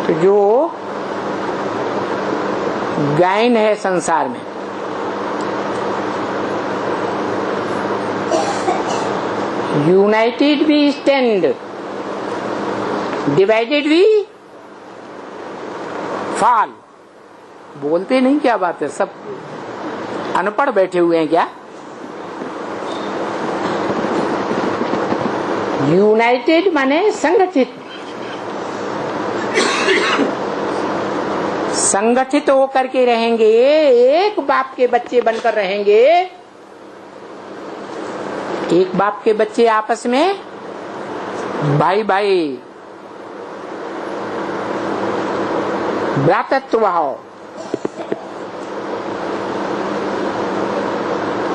तो जो गायन है संसार में, united we stand, divided we fall. बोलते नहीं, क्या बात है, सब अनपढ़ बैठे हुए हैं क्या? यूनाइटेड माने संगठित, संगठित होकर के रहेंगे, एक बाप के बच्चे बनकर रहेंगे। एक बाप के बच्चे आपस में भाई भाई, भ्रातृत्व भाव,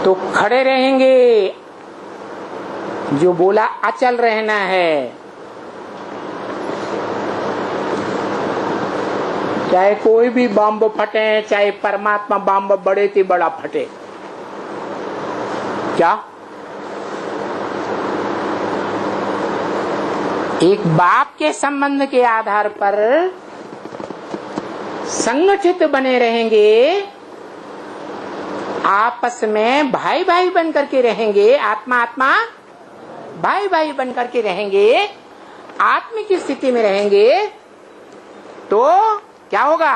तो खड़े रहेंगे। जो बोला अचल रहना है, चाहे कोई भी बम फटे, चाहे परमात्मा बम बड़े से बड़ा फटे, क्या एक बाप के संबंध के आधार पर संगठित बने रहेंगे, आपस में भाई भाई बनकर के रहेंगे, आत्मा आत्मा भाई भाई बनकर के रहेंगे, आत्म की स्थिति में रहेंगे, तो क्या होगा?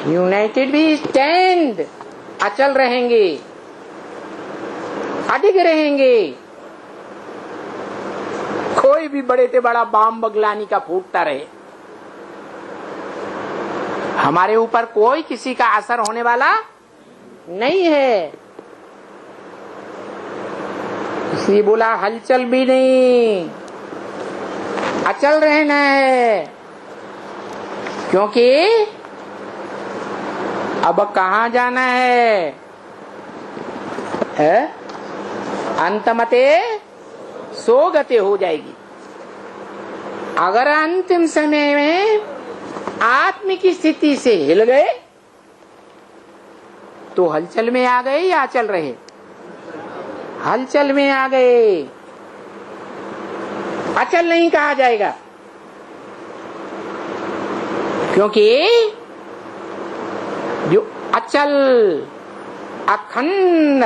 यूनाइटेड वी स्टैंड, अचल रहेंगे, अडिग रहेंगे। कोई भी बड़े से बड़ा बाम बगलानी का फूटता रहे, हमारे ऊपर कोई किसी का असर होने वाला नहीं है। इसलिए बोला हलचल भी नहीं, अचल रहना है। क्योंकि अब कहाँ जाना है? अंतमते सोगते हो जाएगी। अगर अंतिम समय में आत्म की स्थिति से हिल गए तो हलचल में आ गए या अचल रहे? हलचल में आ गए, अचल नहीं कहा जाएगा। क्योंकि जो अचल अखंड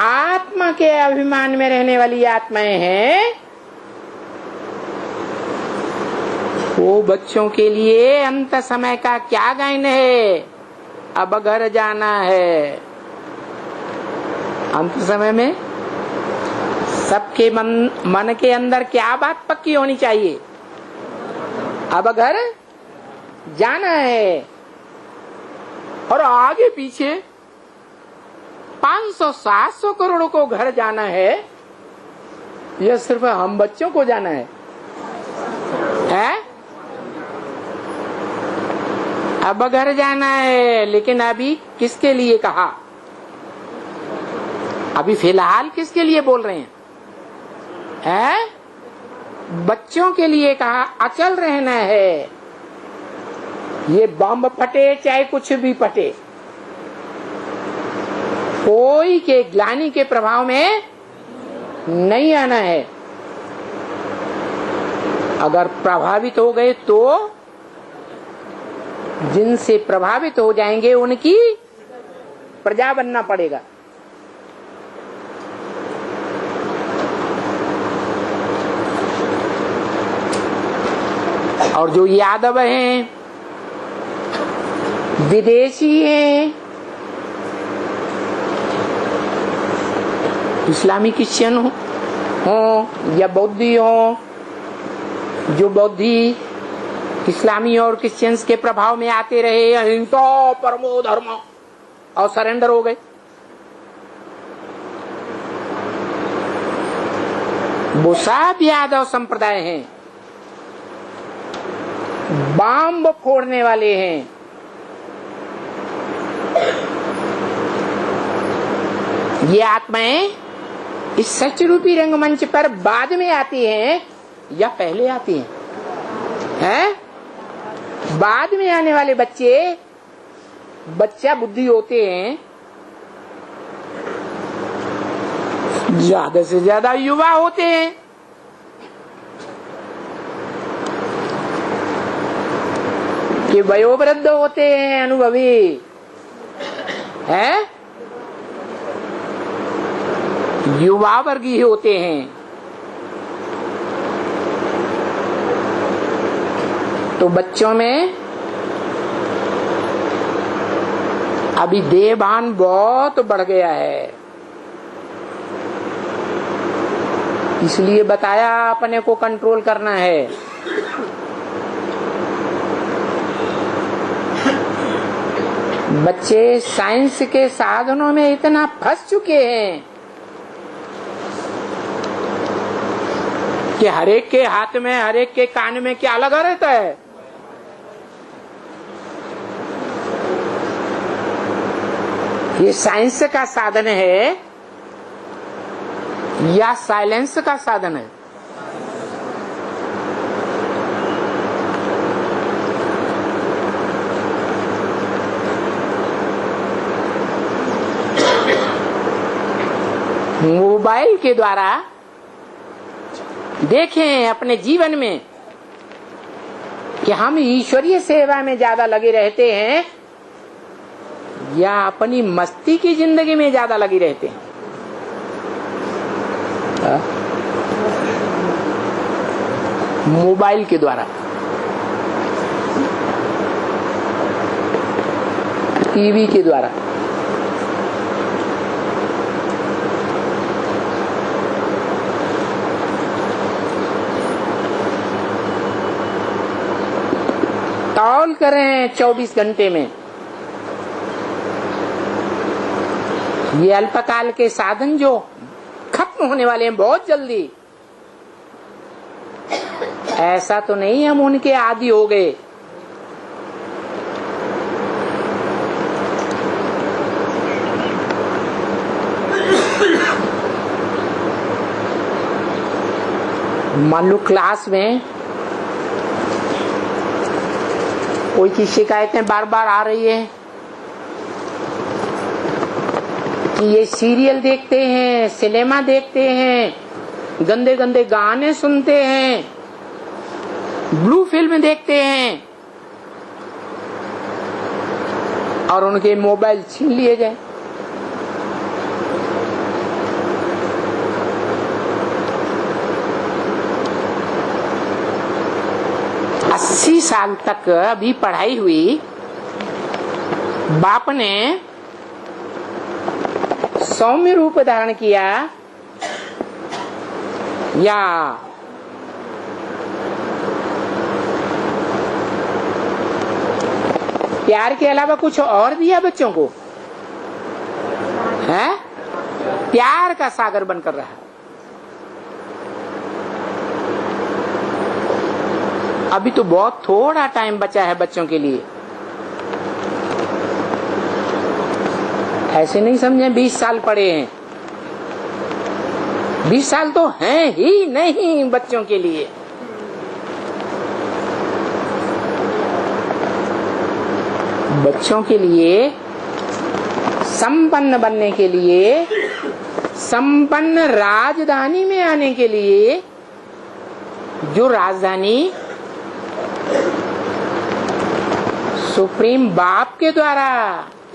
आत्मा के अभिमान में रहने वाली आत्माएं हैं, वो बच्चों के लिए अंत समय का क्या गायन है? अब घर जाना है। अंत समय में सबके मन के अंदर क्या बात पक्की होनी चाहिए? अब घर जाना है। और आगे पीछे 500-700 करोड़ को घर जाना है, यह सिर्फ हम बच्चों को जाना है? अब घर जाना है, लेकिन अभी किसके लिए कहा? अभी फिलहाल किसके लिए बोल रहे हैं? बच्चों के लिए कहा, अचल रहना है। ये बम फटे चाहे कुछ भी फटे, कोई के ग्लानि के प्रभाव में नहीं आना है। अगर प्रभावित हो गए तो जिनसे प्रभावित हो जाएंगे उनकी प्रजा बनना पड़ेगा। और जो यादव हैं, विदेशी हैं, इस्लामी क्रिश्चियन हो या बौद्धि हो, जो बौद्धि इस्लामी और क्रिश्चियंस के प्रभाव में आते रहे, अहिंसा परमो धर्म, और सरेंडर हो गए, वो सब यादव संप्रदाय हैं, बम फोड़ने वाले हैं। ये आत्माएं इस सच रूपी रंगमंच पर बाद में आती हैं या पहले आती हैं? बाद में आने वाले बच्चे बच्चा बुद्धि होते हैं, ज्यादा से ज्यादा युवा होते हैं। कि वयोवृद्ध होते हैं, अनुभवी है, युवा वर्गीय होते हैं। तो बच्चों में अभी देहभान बहुत बढ़ गया है, इसलिए बताया अपने को कंट्रोल करना है। बच्चे साइंस के साधनों में इतना फंस चुके हैं कि हरेक के हाथ में, हरेक के कान में क्या लगा रहता है? ये साइंस का साधन है या साइलेंस का साधन है? मोबाइल के द्वारा देखें अपने जीवन में कि हम ईश्वरीय सेवा में ज्यादा लगे रहते हैं या अपनी मस्ती की जिंदगी में ज्यादा लगे रहते हैं। मोबाइल के द्वारा, टीवी के द्वारा। तौल करें 24 घंटे में। ये अल्पकाल के साधन जो खत्म होने वाले हैं बहुत जल्दी, ऐसा तो नहीं हम उनके आदी हो गए। मान लो क्लास में कोई की शिकायतें बार बार आ रही है कि ये सीरियल देखते हैं, सिनेमा देखते हैं, गंदे गंदे गाने सुनते हैं, ब्लू फिल्म देखते हैं और उनके मोबाइल छीन लिए गए। अस्सी साल तक अभी पढ़ाई हुई, बाप ने सौम्य रूप धारण किया या प्यार के अलावा कुछ और दिया बच्चों को? है प्यार का सागर बनकर रहा। अभी तो बहुत थोड़ा टाइम बचा है बच्चों के लिए। ऐसे नहीं समझे 20 साल पड़े हैं। 20 साल तो हैं ही नहीं बच्चों के लिए। बच्चों के लिए संपन्न बनने के लिए, संपन्न राजधानी में आने के लिए, जो राजधानी सुप्रीम बाप के द्वारा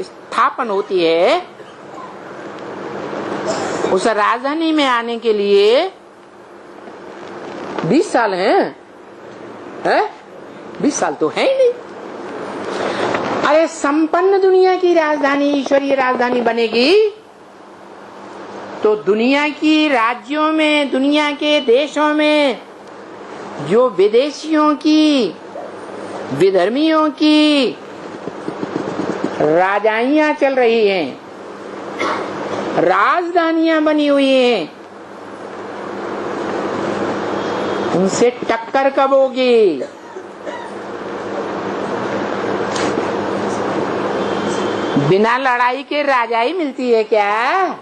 स्थापन होती है, उस राजधानी में आने के लिए 20 साल हैं? 20 साल तो है ही नहीं। अरे संपन्न दुनिया की राजधानी, ईश्वरीय राजधानी बनेगी तो दुनिया की राज्यों में, दुनिया के देशों में जो विदेशियों की, विधर्मियों की राजाइयां चल रही हैं, राजधानियां बनी हुई हैं, उनसे टक्कर कब होगी? बिना लड़ाई के राजाई मिलती है क्या?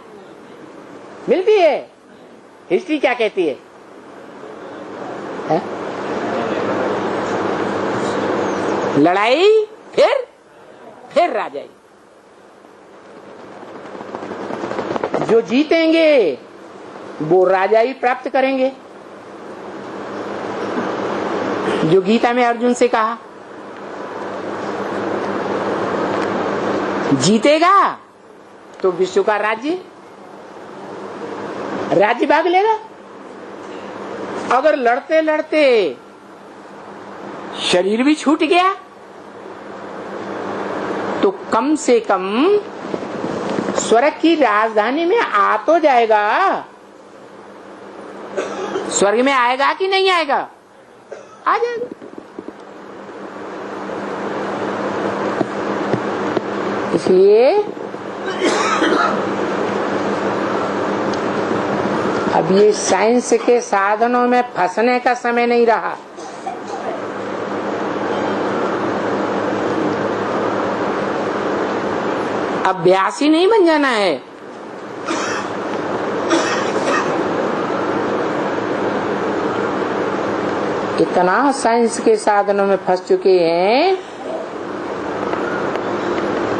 मिलती है? हिस्ट्री क्या कहती है? लड़ाई फिर राजाई। जो जीतेंगे वो राजाई प्राप्त करेंगे। जो गीता में अर्जुन से कहा जीतेगा तो विश्व का राज्य भाग लेगा। अगर लड़ते लड़ते शरीर भी छूट गया तो कम से कम स्वर्ग की राजधानी में आ तो जाएगा। स्वर्ग में आएगा कि नहीं आएगा? आ जाएगा। इसलिए अब ये साइंस के साधनों में फंसने का समय नहीं रहा। अभ्यासी नहीं बन जाना है। इतना साइंस के साधनों में फंस चुके हैं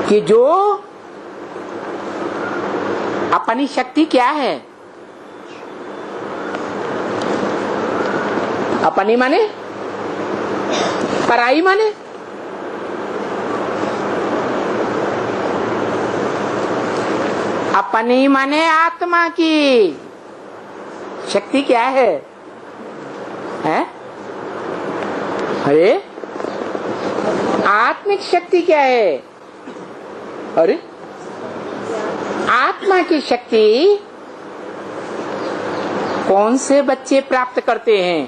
कि जो अपनी शक्ति क्या है, अपनी माने पराई माने अपनी माने आत्मा की शक्ति क्या है? हैं? अरे आत्मिक शक्ति क्या है? अरे आत्मा की शक्ति कौन से बच्चे प्राप्त करते हैं?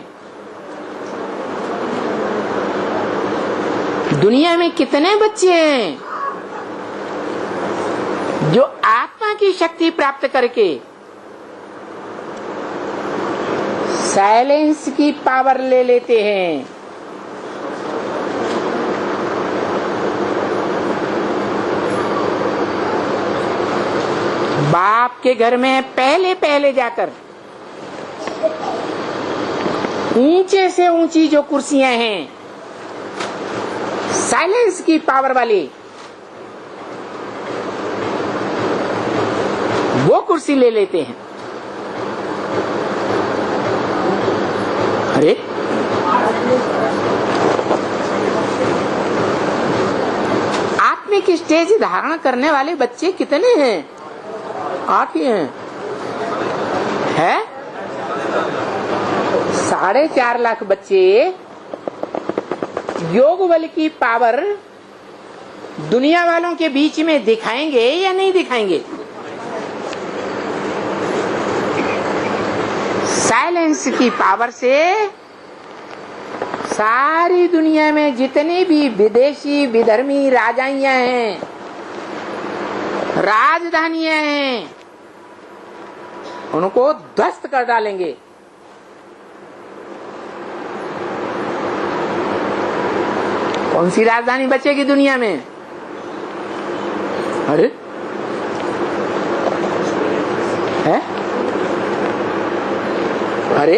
दुनिया में कितने बच्चे हैं जो आत्मा की शक्ति प्राप्त करके साइलेंस की पावर ले लेते हैं? बाप के घर में पहले पहले जाकर ऊंचे से ऊंची जो कुर्सियां हैं साइलेंस की पावर वाली, वो कुर्सी ले लेते हैं। अरे आत्मिक स्टेज धारण करने वाले बच्चे कितने हैं? 8 ही हैं। है 4.5 लाख बच्चे योग बल की पावर दुनिया वालों के बीच में दिखाएंगे या नहीं दिखाएंगे? साइलेंस की पावर से सारी दुनिया में जितने भी विदेशी विधर्मी राजाइयां हैं, राजधानियां हैं, उनको ध्वस्त कर डालेंगे। कौन सी राजधानी बचेगी दुनिया में? अरे है? अरे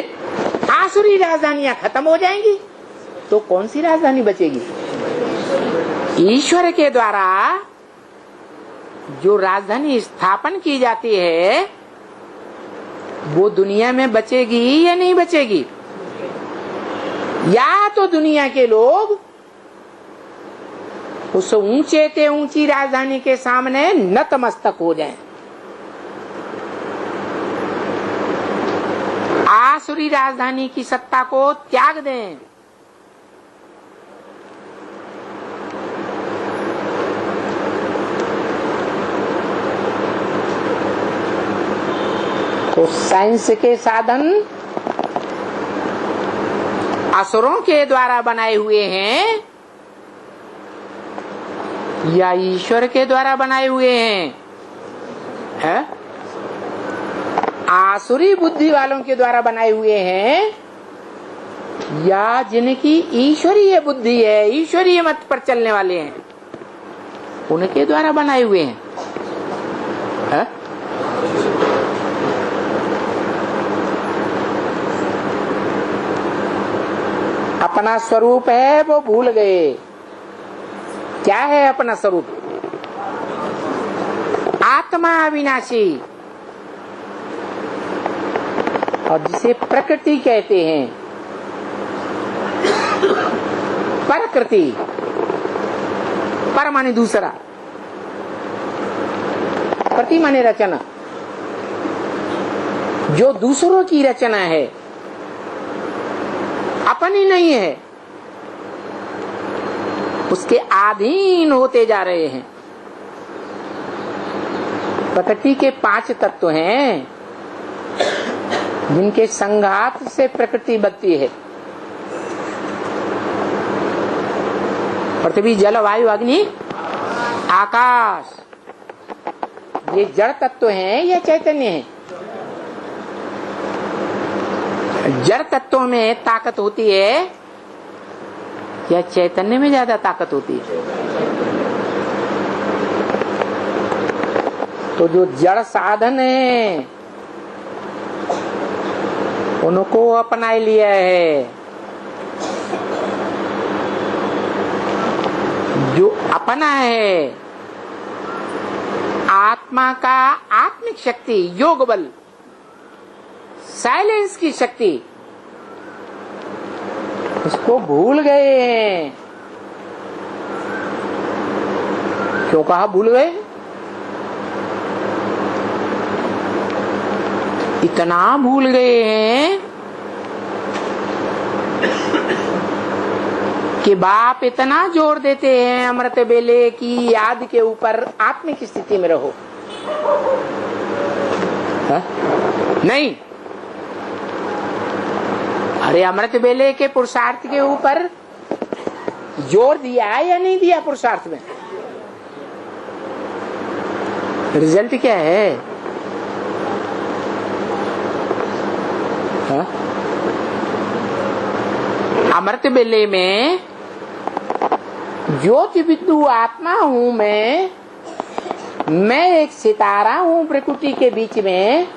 आसुरी राजधानियां खत्म हो जाएंगी तो कौन सी राजधानी बचेगी? ईश्वर के द्वारा जो राजधानी स्थापन की जाती है वो दुनिया में बचेगी या नहीं बचेगी? या तो दुनिया के लोग उस ऊंचे ते ऊंची राजधानी के सामने नतमस्तक हो जाएं, आसुरी राजधानी की सत्ता को त्याग दें। तो साइंस के साधन असुरों के द्वारा बनाए हुए हैं या ईश्वर के द्वारा बनाए हुए हैं? है? आसुरी बुद्धि वालों के द्वारा बनाए हुए हैं या जिनकी ईश्वरीय बुद्धि है, ईश्वरीय मत पर चलने वाले हैं, उनके द्वारा बनाए हुए हैं? है? अपना स्वरूप है वो भूल गए। क्या है अपना स्वरूप? आत्मा अविनाशी, और जिसे प्रकृति कहते हैं, प्रकृति पर माने दूसरा, प्रकृति माने रचना, जो दूसरों की रचना है, अपनी नहीं है, उसके अधीन होते जा रहे हैं। प्रकृति के 5 तत्व हैं जिनके संघात से प्रकृति बनती है। पृथ्वी, जल, वायु, अग्नि, आकाश, ये जड़ तत्व हैं या चैतन्य हैं? जड़ तत्वों में ताकत होती है या चैतन्य में ज्यादा ताकत होती है? तो जो जड़ साधन है उनको अपना लिया है, जो अपना है आत्मा का आत्मिक शक्ति, योग बल, साइलेंस की शक्ति, उसको भूल गए हैं। क्यों कहा भूल गए? इतना भूल गए हैं कि बाप इतना जोर देते हैं अमृत बेले की याद के ऊपर, आत्मिक स्थिति में रहो। हा? नहीं, अरे अमृत बेले के पुरुषार्थ के ऊपर जोर दिया या नहीं दिया? पुरुषार्थ में रिजल्ट क्या है? हा? अमृत बेले में ज्योति बिंदु आत्मा हूं मैं एक सितारा हूं प्रकृति के बीच में।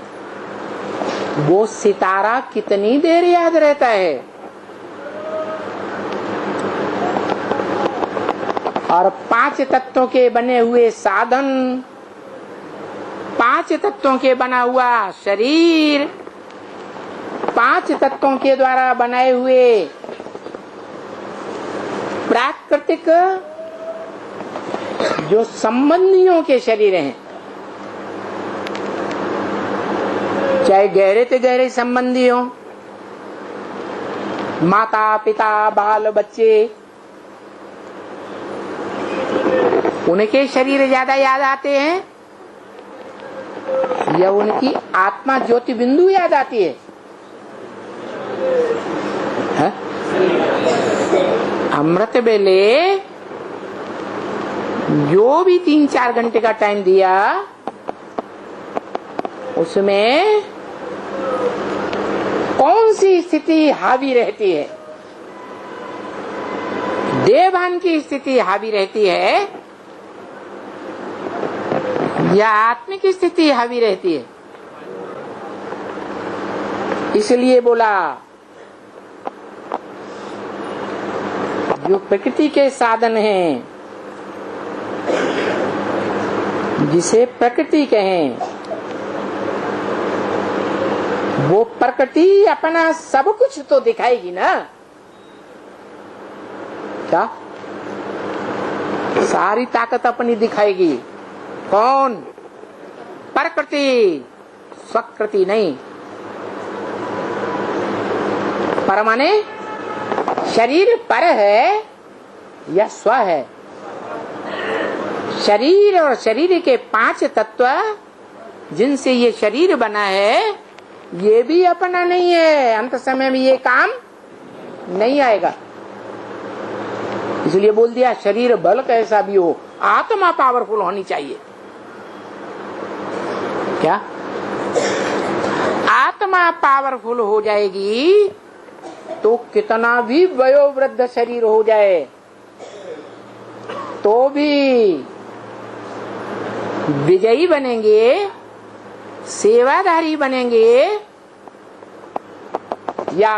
वो सितारा कितनी देर याद रहता है? और 5 तत्वों के बने हुए साधन, 5 तत्वों के बना हुआ शरीर, 5 तत्वों के द्वारा बनाए हुए प्राकृतिक जो संबंधियों के शरीर हैं, चाहे गहरे से गहरे संबंधी हो, माता पिता बाल बच्चे, उनके शरीर ज्यादा याद आते हैं या उनकी आत्मा ज्योति बिंदु याद आती है? अमृत बेले जो भी 3-4 घंटे का टाइम दिया, उसमें कौन सी स्थिति हावी रहती है? देवभान की स्थिति हावी रहती है या आत्मिक स्थिति हावी रहती है? इसलिए बोला जो प्रकृति के साधन हैं, जिसे प्रकृति कहें, वो प्रकृति अपना सब कुछ तो दिखाएगी ना। क्या? सारी ताकत अपनी दिखाएगी। कौन? प्रकृति, स्वकृति नहीं। पर माने शरीर पर है या स्व है? शरीर और शरीर के 5 तत्व जिनसे ये शरीर बना है, ये भी अपना नहीं है। अंत समय में ये काम नहीं आएगा। इसलिए बोल दिया शरीर बल कैसा भी हो, आत्मा पावरफुल होनी चाहिए। क्या? आत्मा पावरफुल हो जाएगी तो कितना भी वयोवृद्ध शरीर हो जाए तो भी विजयी बनेंगे, सेवाधारी बनेंगे, या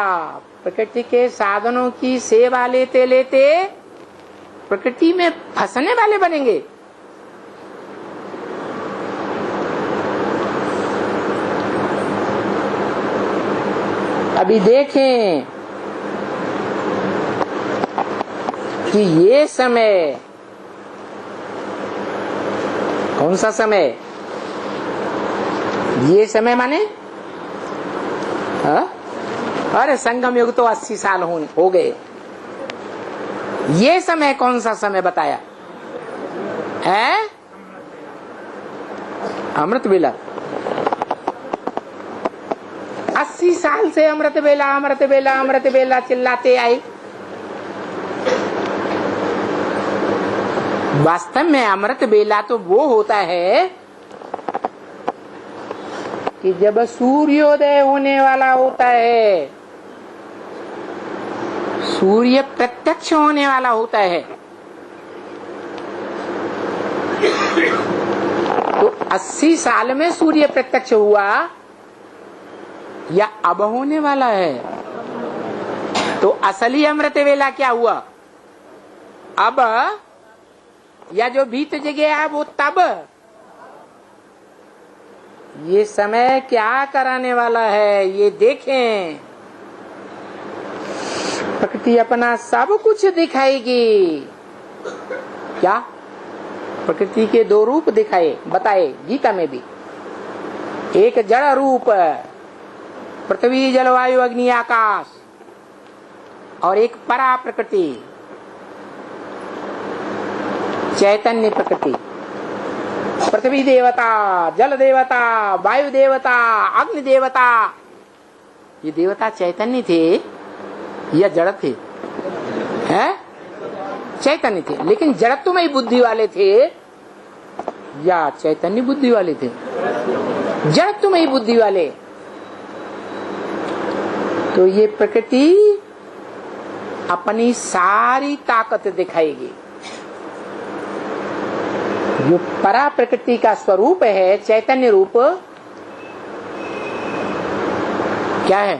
प्रकृति के साधनों की सेवा लेते लेते प्रकृति में फंसने वाले बनेंगे। अभी देखें कि ये समय कौन सा समय? ये समय माने हाँ? अरे संगम युग तो 80 साल हो गए। ये समय कौन सा समय बताया है? अमृत बेला। 80 साल से अमृत बेला अमृत बेला अमृत बेला चिल्लाते आए। वास्तव में अमृत बेला तो वो होता है कि जब सूर्योदय होने वाला होता है, सूर्य प्रत्यक्ष होने वाला होता है। तो 80 साल में सूर्य प्रत्यक्ष हुआ या अब होने वाला है? तो असली अमृत वेला क्या हुआ? अब या जो बीत गया वो तब? ये समय क्या कराने वाला है ये देखें। प्रकृति अपना सब कुछ दिखाएगी। क्या? प्रकृति के 2 रूप दिखाए बताए गीता में भी। एक जड़ रूप पृथ्वी जलवायु अग्नि आकाश, और एक परा प्रकृति चैतन्य प्रकृति। पृथ्वी देवता, जल देवता, वायु देवता, अग्नि देवता। ये देवता चैतन्य थे या जड़ थे? हैं? चैतन्य थे, लेकिन जड़त्वमयी बुद्धि वाले थे या चैतन्य बुद्धि वाले थे? जड़त्वमयी बुद्धि वाले। तो ये प्रकृति अपनी सारी ताकत दिखाएगी। जो परा प्रकृति का स्वरूप है, चैतन्य रूप, क्या है?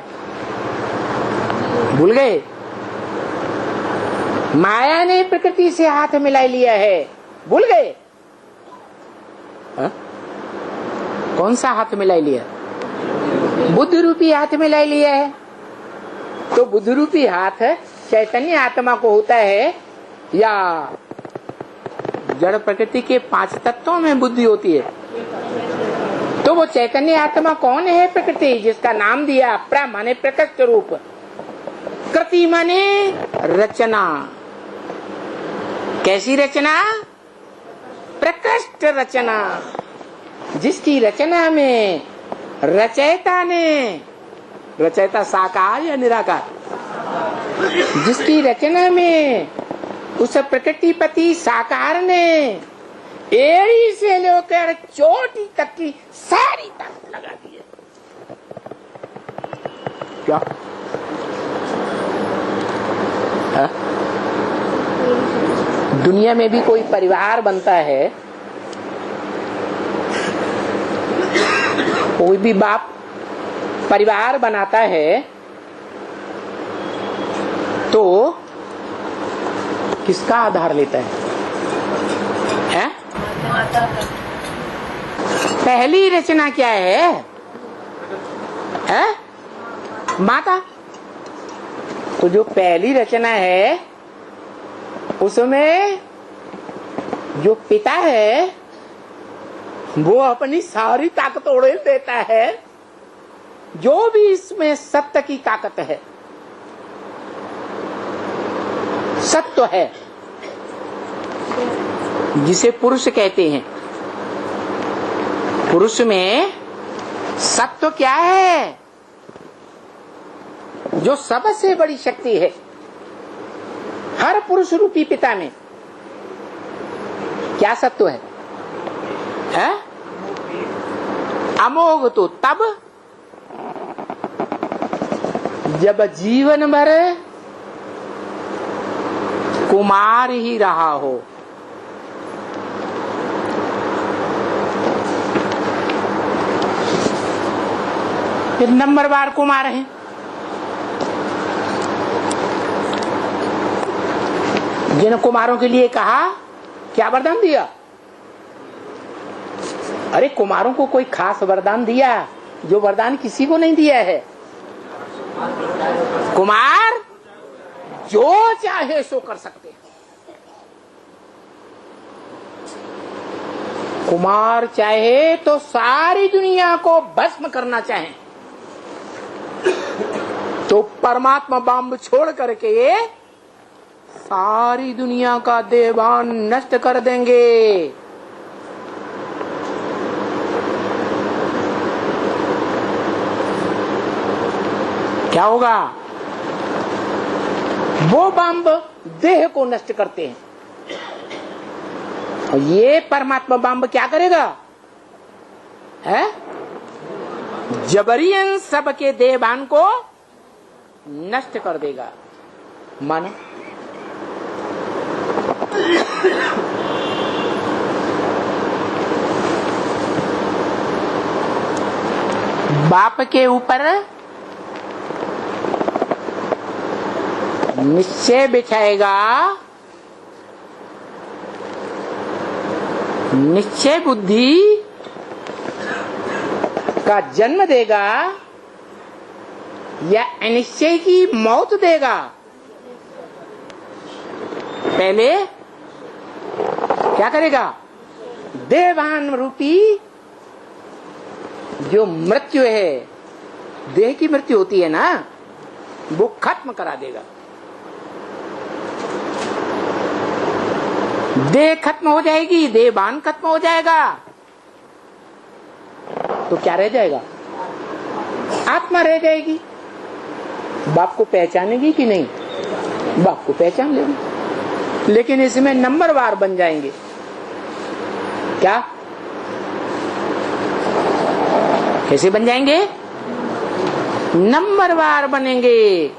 भूल गए? माया ने प्रकृति से हाथ मिला लिया है, भूल गए? कौन सा हाथ मिला लिया? बुद्ध रूपी हाथ मिला लिया है। तो बुद्ध रूपी हाथ चैतन्य आत्मा को होता है या जड़ प्रकृति के 5 तत्वों में बुद्धि होती है? तो वो चैतन्य आत्मा कौन है? प्रकृति, जिसका नाम दिया प्र माने प्रकृष्ट रूप, कृति माने रचना। कैसी रचना? प्रकृष्ट रचना। जिसकी रचना में रचयिता ने, रचयिता साकार या निराकार, जिसकी रचना में उस प्रकृतिपति साकार ने एड़ी से लेकर चोटी तक की सारी ताकत लगा दी है। क्या? हा? दुनिया में भी कोई परिवार बनता है, कोई भी बाप परिवार बनाता है, तो किसका आधार लेता है? हैं? पहली रचना क्या है? हैं? माता। तो जो पहली रचना है उसमें जो पिता है वो अपनी सारी ताकत उड़ेल देता है। जो भी इसमें सत्य की ताकत है, सत्य है, जिसे पुरुष कहते हैं। पुरुष में सत्य क्या है? जो सबसे बड़ी शक्ति है हर पुरुष रूपी पिता में, क्या सत्य है? अमोघ तो तब जब जीवन भर कुमार ही रहा हो। फिर नंबर बार कुमार हैं। जिन कुमारों के लिए कहा, क्या वरदान दिया? अरे कुमारों को कोई खास वरदान दिया जो वरदान किसी को नहीं दिया है। कुमार जो चाहे सो कर सकते हैं। कुमार चाहे तो सारी दुनिया को भस्म करना चाहे तो परमात्मा बम छोड़ करके ये सारी दुनिया का देवान नष्ट कर देंगे। क्या होगा? वो बम देह को नष्ट करते हैं और ये परमात्मा बम क्या करेगा? है जबरियन सबके देवान को नष्ट कर देगा। मानो बाप के ऊपर निश्चय बिछाएगा, निश्चय बुद्धि का जन्म देगा या अनिश्चय की मौत देगा? पहले क्या करेगा? देवान रूपी जो मृत्यु है, देह की मृत्यु होती है ना, वो खत्म करा देगा। देह खत्म हो जाएगी, देवान खत्म हो जाएगा, तो क्या रह जाएगा? आत्मा रह जाएगी। बाप को पहचानेगी कि नहीं? बाप को पहचान लेगी, लेकिन इसमें नंबरवार बन जाएंगे। क्या? कैसे बन जाएंगे? नंबरवार बनेंगे।